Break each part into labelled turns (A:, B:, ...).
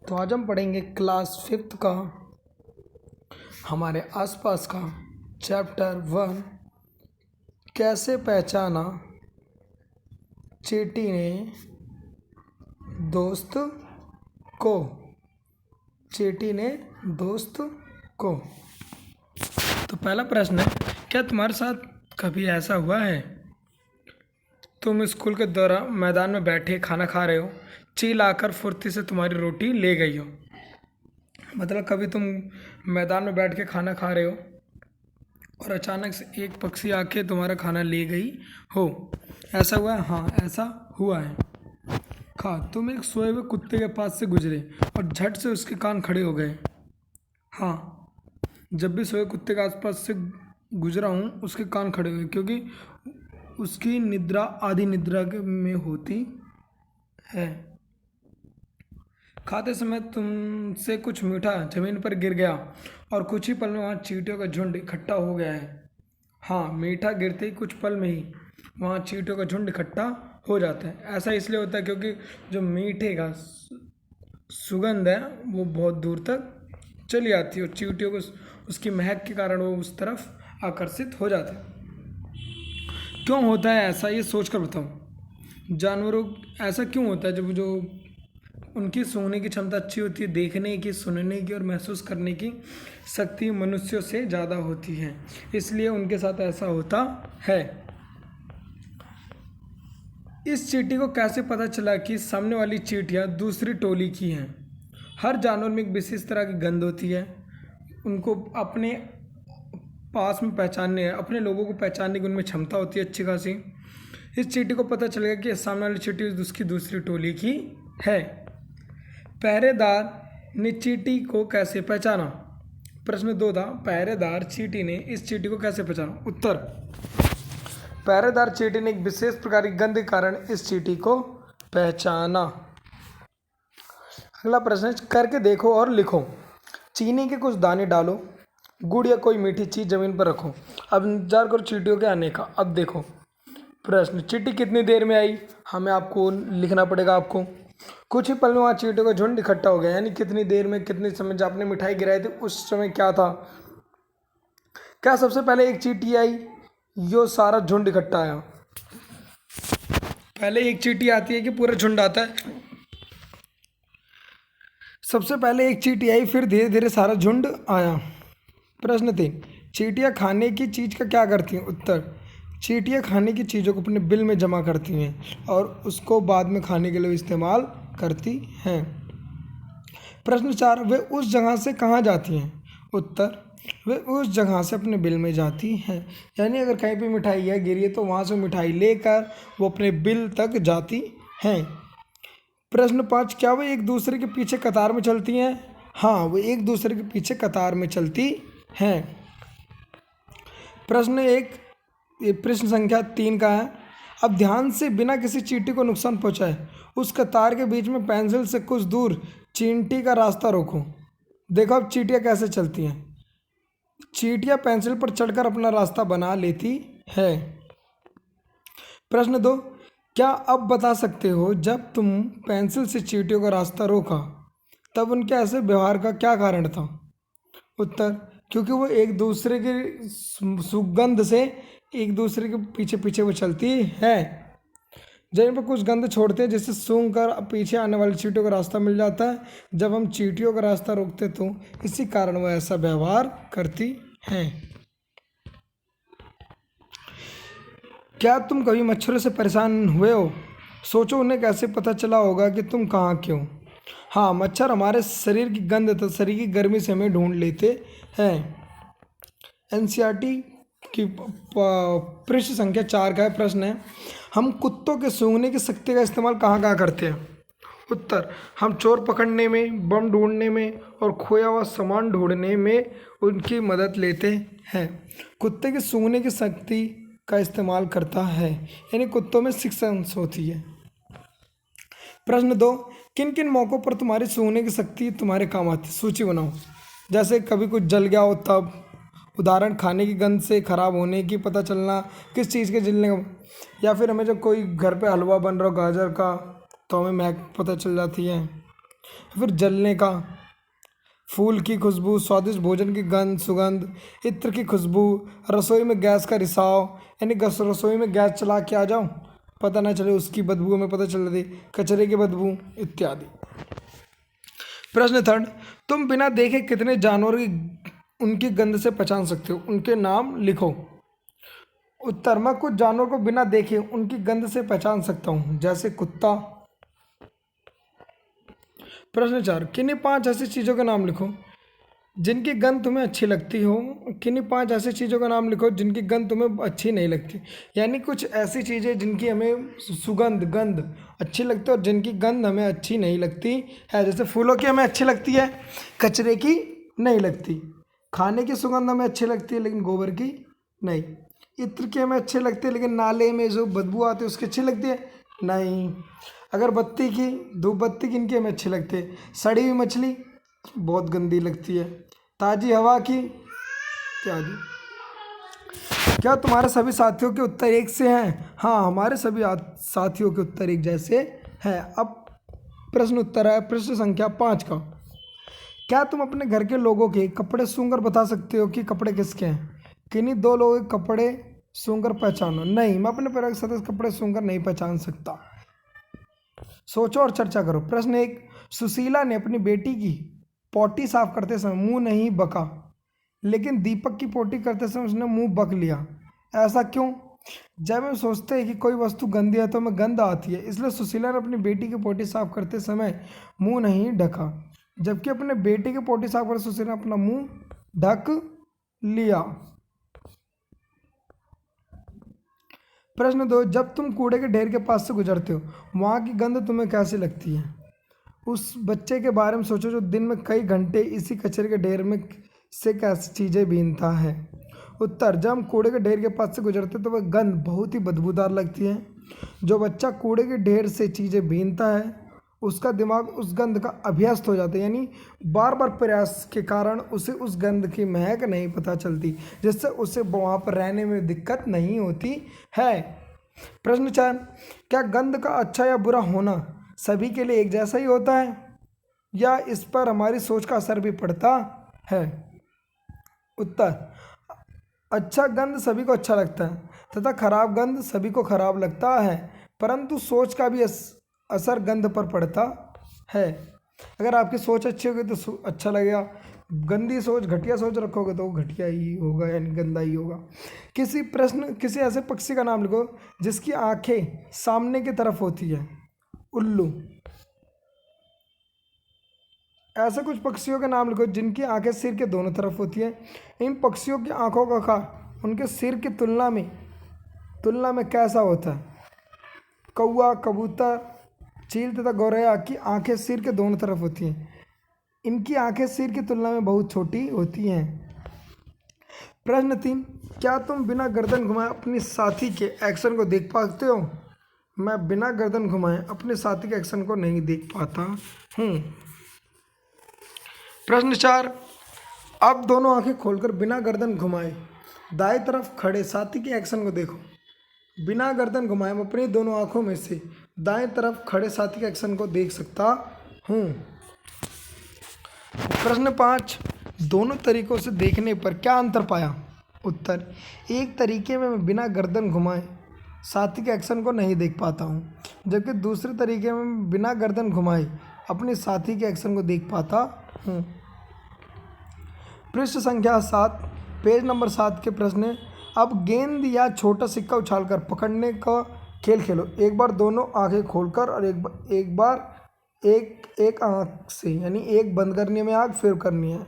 A: तो आज हम पढ़ेंगे क्लास 5th का हमारे आसपास का चैप्टर 1। कैसे पहचाना चींटी ने दोस्त को। चींटी ने दोस्त को। तो पहला प्रश्न है, क्या तुम्हारे साथ कभी ऐसा हुआ है तुम स्कूल के दौरान मैदान में बैठे खाना खा रहे हो, चील आकर फुर्ती से तुम्हारी रोटी ले गई हो। मतलब कभी तुम मैदान में बैठ के खाना खा रहे हो और अचानक से एक पक्षी आके तुम्हारा खाना ले गई हो। ऐसा हुआ है? हाँ, ऐसा हुआ है। तुम एक सोए हुए कुत्ते के पास से गुजरे और झट से उसके कान खड़े हो गए। हाँ, जब भी सोए कुत्ते के आसपास से गुजरा हूँ उसके कान खड़े हुए, क्योंकि उसकी निद्रा आधी निद्रा में होती है। खाते समय तुमसे कुछ मीठा जमीन पर गिर गया और कुछ ही पल में वहाँ चींटियों का झुंड इकट्ठा हो गया है। हाँ, मीठा गिरते ही कुछ पल में ही वहाँ चींटियों का झुंड इकट्ठा हो जाता है। ऐसा इसलिए होता है क्योंकि जो मीठे का सुगंध है वो बहुत दूर तक चली आती है और चींटियों को उसकी महक के कारण वो उस तरफ आकर्षित हो जाते हैं। क्यों होता है ऐसा, ये सोच कर बताओ। जानवरों ऐसा क्यों होता है? जब जो उनकी सूंघने की क्षमता अच्छी होती है, देखने की, सुनने की और महसूस करने की शक्ति मनुष्यों से ज़्यादा होती है, इसलिए उनके साथ ऐसा होता है। इस चींटी को कैसे पता चला कि सामने वाली चींटियाँ दूसरी टोली की हैं? हर जानवर में एक विशेष तरह की गंध होती है। उनको अपने पास में पहचानने, अपने लोगों को पहचानने की उनमें क्षमता होती है अच्छी खासी। इस चींटी को पता चलेगा कि सामने वाली चींटी उसकी दूसरी टोली की है। पहरेदार ने चींटी को कैसे पहचाना? प्रश्न 2 था, पहरेदार चींटी ने इस चींटी को कैसे पहचाना? उत्तर, पहरेदार चींटी ने एक विशेष प्रकार की गंध के कारण इस चींटी को पहचाना। अगला प्रश्न है, करके देखो और लिखो। चीनी के कुछ दाने डालो, गुड़ या कोई मीठी चीज जमीन पर रखो, अब इंतजार करो चींटियों के आने का। अब देखो प्रश्न, चींटी कितनी देर में आई? हमें आपको लिखना पड़ेगा आपको। कुछ ही पल में वहाँ चींटियों का झुंड इकट्ठा हो गया, यानी कितनी देर में, कितने समय जब आपने मिठाई गिराई थी उस समय क्या था? क्या सबसे पहले एक चींटी आई यो सारा झुंड इकट्ठा आया? पहले एक चींटी आती है कि पूरा झुंड आता है? सबसे पहले एक चींटी आई, फिर धीरे धीरे सारा झुंड आया। प्रश्न 3, चींटियाँ खाने की चीज़ का क्या करती हैं? उत्तर, चींटियाँ खाने की चीज़ों को अपने बिल में जमा करती हैं और उसको बाद में खाने के लिए इस्तेमाल करती हैं। प्रश्न 4, वे उस जगह से कहाँ जाती हैं? उत्तर, वे उस जगह से अपने बिल में जाती हैं, यानी अगर कहीं पे मिठाई है गिरी है तो वहाँ से मिठाई लेकर वो अपने बिल तक जाती हैं। प्रश्न 5, क्या वे एक दूसरे के पीछे कतार में चलती हैं? हाँ, वे एक दूसरे के पीछे कतार में चलती हैं। प्रश्न संख्या 3 का है, अब ध्यान से बिना किसी चींटी को नुकसान पहुंचाए उस कतार के बीच में पेंसिल से कुछ दूर चींटी का रास्ता रोको। देखो अब चींटियाँ कैसे चलती हैं। चींटियाँ पेंसिल पर चढ़कर अपना रास्ता बना लेती है। प्रश्न 2, क्या अब बता सकते हो जब तुम पेंसिल से चींटियों का रास्ता रोका तब उनके ऐसे व्यवहार का क्या कारण था? उत्तर, क्योंकि वो एक दूसरे के सुगंध से एक दूसरे के पीछे पीछे वो चलती है। जब इन पर कुछ गंध छोड़ते हैं जिससे सूंघ कर पीछे आने वाली चींटियों का रास्ता मिल जाता है, जब हम चींटियों का रास्ता रोकते तो इसी कारण वो ऐसा व्यवहार करती हैं। क्या तुम कभी मच्छरों से परेशान हुए हो? सोचो उन्हें कैसे पता चला होगा कि तुम कहाँ क्यों। हाँ, मच्छर हमारे शरीर की गंध तथा शरीर की गर्मी से हमें ढूंढ लेते हैं। एनसीईआरटी की पृष्ठ संख्या 4 का प्रश्न है, हम कुत्तों के सूंघने की शक्ति का इस्तेमाल कहाँ कहाँ करते हैं? उत्तर, हम चोर पकड़ने में, बम ढूंढने में और खोया हुआ सामान ढूंढने में उनकी मदद लेते हैं। कुत्ते के सूंघने की शक्ति का इस्तेमाल करता है, यानी कुत्तों में 6 सेंस होती है। प्रश्न 2, किन किन मौक़ों पर तुम्हारी सूंघने की शक्ति तुम्हारे काम आती है? सूची बनाओ। जैसे कभी कुछ जल गया हो तब, उदाहरण खाने की गंध से खराब होने की पता चलना, किस चीज़ के जलने का, या फिर हमें जब कोई घर पे हलवा बन रहा हो गाजर का तो हमें महक पता चल जाती है। फिर जलने का, फूल की खुशबू, स्वादिष्ट भोजन की गंध सुगंध, इत्र की खुशबू, रसोई में गैस का रिसाव, यानी रसोई में गैस चला के आ जाऊं, पता ना चले उसकी बदबू हमें पता चल रही, कचरे की बदबू इत्यादि। प्रश्न थर्ड, तुम बिना देखे कितने जानवर की उनकी गंध से पहचान सकते हो? उनके नाम लिखो। उत्तर, मैं कुछ जानवर को बिना देखे उनकी गंध से पहचान सकता हूँ, जैसे कुत्ता। प्रश्न चार, किन्हीं 5 ऐसी चीज़ों के नाम लिखो जिनकी गंध तुम्हें अच्छी लगती हो। किन्हीं 5 ऐसी चीज़ों का नाम लिखो जिनकी गंध तुम्हें अच्छी नहीं लगती। यानी कुछ ऐसी चीज़ें जिनकी हमें सुगंध गंध अच्छी लगती है और जिनकी गंध हमें अच्छी नहीं लगती है। जैसे फूलों की हमें अच्छी लगती है, कचरे की नहीं लगती। खाने की सुगंध हमें अच्छी लगती है लेकिन गोबर की नहीं। इत्र की हमें अच्छी लगती है लेकिन नाले में जो बदबू आती है उसकी अच्छी लगती है नहीं। अगरबत्ती की, धूप बत्ती की इनकी हमें अच्छी लगती है। सड़ी हुई मछली बहुत गंदी लगती है। ताज़ी हवा की इत्यादि। क्या तुम्हारे सभी साथियों के उत्तर एक से हैं? हाँ, हमारे सभी साथियों के उत्तर एक जैसे हैं। अब प्रश्न उत्तर है प्रश्न संख्या 5 का। क्या तुम अपने घर के लोगों के कपड़े सूंघकर बता सकते हो कि कपड़े किसके हैं? किन्हीं 2 लोगों के कपड़े सूंघकर पहचानो। नहीं, मैं अपने परिवार के सदस्य कपड़े सूंघकर नहीं पहचान सकता। सोचो और चर्चा करो। प्रश्न 1, सुशीला ने अपनी बेटी की पोटी साफ करते समय मुंह नहीं बका, लेकिन दीपक की पोटी करते समय उसने मुंह बक लिया। ऐसा क्यों? जब हम सोचते हैं कि कोई वस्तु गंदी है तो हमें गंध आती है, इसलिए सुशीला ने अपनी बेटी की पोटी साफ करते समय मुंह नहीं ढका, जबकि अपने बेटे की पोटी साफ करते सुशीला ने अपना मुंह ढक लिया। प्रश्न 2, जब तुम कूड़े के ढेर के पास से गुजरते हो, वहाँ की गंध तुम्हें कैसी लगती है? उस बच्चे के बारे में सोचो जो दिन में कई घंटे इसी कचरे के ढेर में से कैसी चीज़ें बीनता है। उत्तर, जब हम कूड़े के ढेर के पास से गुजरते तो वह गंध बहुत ही बदबूदार लगती है। जो बच्चा कूड़े के ढेर से चीज़ें बीनता है उसका दिमाग उस गंध का अभ्यस्त हो जाता है, यानी बार बार प्रयास के कारण उसे उस गंध की महक नहीं पता चलती, जिससे उसे वहाँ पर रहने में दिक्कत नहीं होती है। प्रश्न 4, क्या गंध का अच्छा या बुरा होना सभी के लिए एक जैसा ही होता है या इस पर हमारी सोच का असर भी पड़ता है? उत्तर, अच्छा गंध सभी को अच्छा लगता है तथा खराब गंध सभी को खराब लगता है, परंतु सोच का भी असर गंध पर पड़ता है। अगर आपकी सोच अच्छी होगी तो अच्छा लगेगा, गंदी सोच घटिया सोच रखोगे तो वो घटिया ही होगा यानी गंदा ही होगा। किसी ऐसे पक्षी का नाम लिखो जिसकी आंखें सामने की तरफ होती है। उल्लू। ऐसे कुछ पक्षियों के नाम लिखो जिनकी आंखें सिर के दोनों तरफ होती हैं। इन पक्षियों की आंखों का आकार उनके सिर की तुलना में कैसा होता है? कौवा, कबूतर, चील तथा गौरैया की आंखें सिर के दोनों तरफ होती हैं। इनकी आंखें सिर की तुलना में बहुत छोटी होती हैं। प्रश्न 3, क्या तुम बिना गर्दन घुमाए अपने साथी के एक्शन को देख पाते हो? मैं बिना गर्दन घुमाए अपने साथी के एक्शन को नहीं देख पाता हूँ। प्रश्न 4, अब दोनों आंखें खोलकर बिना गर्दन घुमाए दाएं तरफ खड़े साथी के एक्शन को देखो। बिना गर्दन घुमाए मैं अपनी दोनों आंखों में से दाएं तरफ खड़े साथी के एक्शन को देख सकता हूँ। प्रश्न 5, दोनों तरीकों से देखने पर क्या अंतर पाया? उत्तर, एक तरीके में मैं बिना गर्दन घुमाए साथी के एक्शन को नहीं देख पाता हूँ, जबकि दूसरे तरीके में मैं बिना गर्दन घुमाए अपने साथी के एक्शन को देख पाता हूँ। पृष्ठ संख्या 7, पेज नंबर 7 के प्रश्न है, अब गेंद या छोटा सिक्का उछालकर पकड़ने का खेल खेलो। एक बार दोनों आंखें खोलकर और एक बार एक आंख से, यानी एक बंद करनी में आंख फिर करनी है।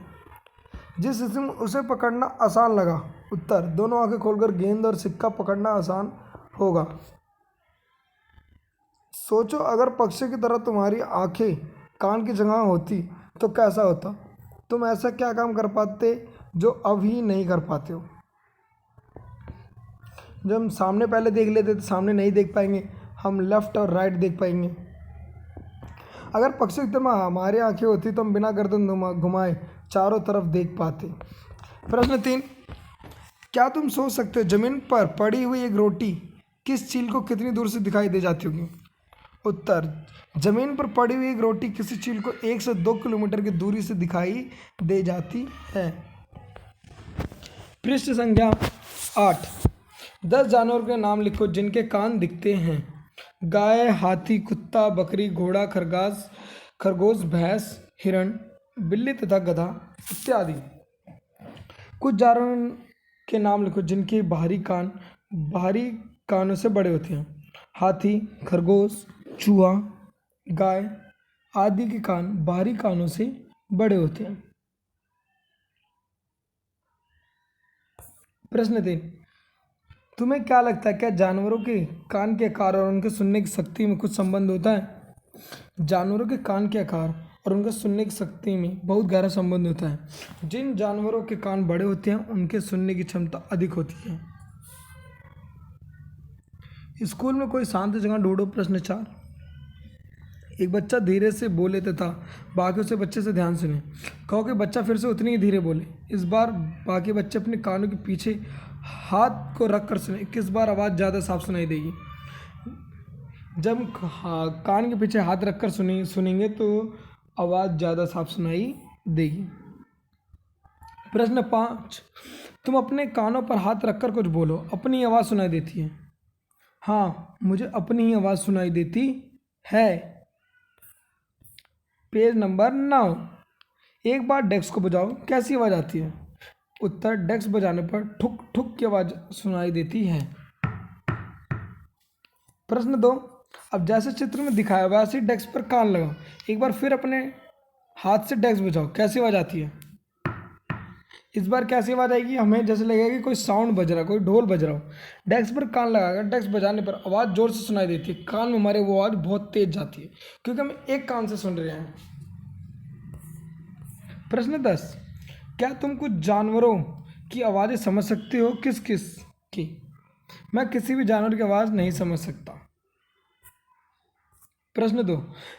A: जिस जिसमें उसे पकड़ना आसान लगा। उत्तर, दोनों आंखें खोलकर गेंद और सिक्का पकड़ना आसान होगा। सोचो अगर पक्षी की तरह तुम्हारी आंखें कान की जगह होती तो कैसा होता? तुम ऐसा क्या काम कर पाते जो अभी नहीं कर पाते हो? जब हम सामने पहले देख लेते तो सामने नहीं देख पाएंगे, हम लेफ्ट और राइट देख पाएंगे। अगर पक्षी की तरह हमारी आंखें होती तो हम बिना गर्दन घुमाए चारों तरफ देख पाते। प्रश्न 3, क्या तुम सोच सकते हो जमीन पर पड़ी हुई एक रोटी किस चील को कितनी दूर से दिखाई दे जाती होगी? उत्तर, जमीन पर पड़ी हुई एक रोटी किसी चील को 1 से 2 किलोमीटर की दूरी से दिखाई दे जाती है। पृष्ठ संख्या 8। 10 जानवरों के नाम लिखो जिनके कान दिखते हैं। गाय, हाथी, कुत्ता, बकरी, घोड़ा, खरगोश, भैंस, हिरण, बिल्ली तथा गधा इत्यादि। कुछ जानवरों के नाम लिखो जिनके बाहरी कानों से बड़े होते हैं। हाथी, खरगोश, चूहा, गाय आदि के कान बाहरी कानों से बड़े होते हैं। प्रश्न 3। तुम्हें क्या लगता है, क्या जानवरों के कान के आकार और उनके सुनने की शक्ति में कुछ संबंध होता है? जानवरों के कान के आकार और उनके सुनने की शक्ति में बहुत गहरा संबंध होता है। जिन जानवरों के कान बड़े होते हैं उनके सुनने की क्षमता अधिक होती है। स्कूल में कोई शांत जगह ढूंढो। प्रश्न 4। एक बच्चा धीरे से बोले तथा बाकी उसे बच्चे से ध्यान सुने। कहो कि बच्चा फिर से उतनी ही धीरे बोले। इस बार बाकी बच्चे अपने कानों के पीछे हाथ को रख कर सुने। किस बार आवाज़ ज़्यादा साफ सुनाई देगी? जब कान के पीछे हाथ रख कर सुनेंगे तो आवाज़ ज़्यादा साफ सुनाई देगी। प्रश्न 5। तुम अपने कानों पर हाथ रखकर कुछ बोलो। अपनी आवाज़ सुनाई देती है। हाँ, मुझे अपनी ही आवाज़ सुनाई देती है। Page number 9। एक बार डेस्क को बजाओ, कैसी आवाज़ आती है? उत्तर, डेस्क बजाने पर ठुक ठुक की आवाज़ सुनाई देती है। प्रश्न 2। अब जैसे चित्र में दिखाया वैसे डेस्क पर कान लगाओ। एक बार फिर अपने हाथ से डेस्क बजाओ, कैसी आवाज़ आती है? इस बार कैसी आवाज़ आएगी? हमें जैसे लगेगा कि कोई साउंड बज रहा है, कोई ढोल बज रहा हो। डेस्क पर कान लगाकर डेस्क बजाने पर आवाज़ ज़ोर से सुनाई देती है। कान में हमारे वो आवाज़ बहुत तेज जाती है क्योंकि हम एक कान से सुन रहे हैं। प्रश्न 10। क्या तुम कुछ जानवरों की आवाज़ें समझ सकते हो? किस किस की? मैं किसी भी जानवर की आवाज़ नहीं समझ सकता। प्रश्न 2।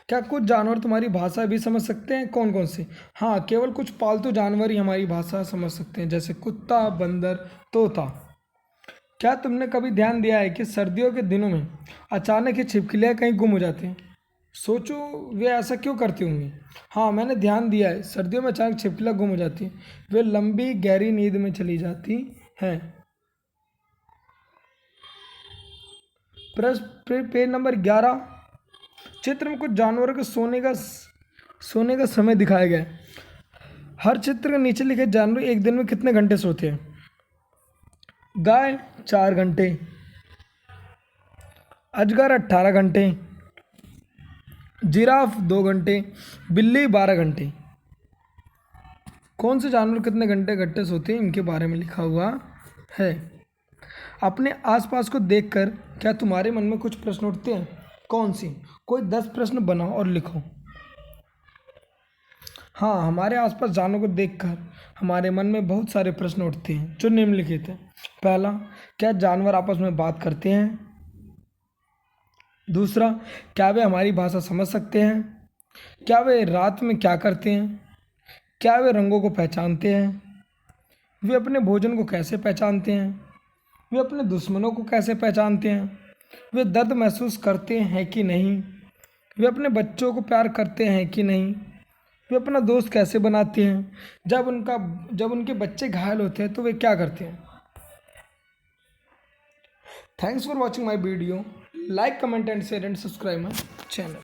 A: क्या कुछ जानवर तुम्हारी भाषा भी समझ सकते हैं? कौन कौन से? हाँ, केवल कुछ पालतू जानवर ही हमारी भाषा समझ सकते हैं, जैसे कुत्ता, बंदर, तोता। क्या तुमने कभी ध्यान दिया है कि सर्दियों के दिनों में अचानक ही छिपकलियाँ कहीं गुम हो जाती हैं? सोचो वे ऐसा क्यों करती होंगी। हाँ, मैंने ध्यान दिया है, सर्दियों में अचानक छिपकलियाँ गुम हो जाती हैं। वे लंबी गहरी नींद में चली जाती हैं। Page number 11। चित्र में कुछ जानवरों के सोने का समय दिखाया गया है। हर चित्र के नीचे लिखे जानवर एक दिन में कितने घंटे सोते हैं? गाय 4 घंटे, अजगर 18 घंटे, जिराफ 2 घंटे, बिल्ली 12 घंटे। कौन से जानवर कितने घंटे सोते हैं इनके बारे में लिखा हुआ है। अपने आसपास को देखकर क्या तुम्हारे मन में कुछ प्रश्न उठते हैं? कौन सी? कोई 10 प्रश्न बनाओ और लिखो। हाँ, हमारे आसपास जानवरों को देखकर हमारे मन में बहुत सारे प्रश्न उठते हैं जो निम्नलिखित हैं। पहला, क्या जानवर आपस में बात करते हैं? दूसरा, क्या वे हमारी भाषा समझ सकते हैं? क्या वे रात में क्या करते हैं? क्या वे रंगों को पहचानते हैं? वे अपने भोजन को कैसे पहचानते हैं? वे अपने दुश्मनों को कैसे पहचानते हैं? वे दर्द महसूस करते हैं कि नहीं? वे अपने बच्चों को प्यार करते हैं कि नहीं? वे अपना दोस्त कैसे बनाते हैं? जब उनके बच्चे घायल होते हैं तो वे क्या करते हैं? Thanks for watching my video. Like, comment and share and subscribe my channel.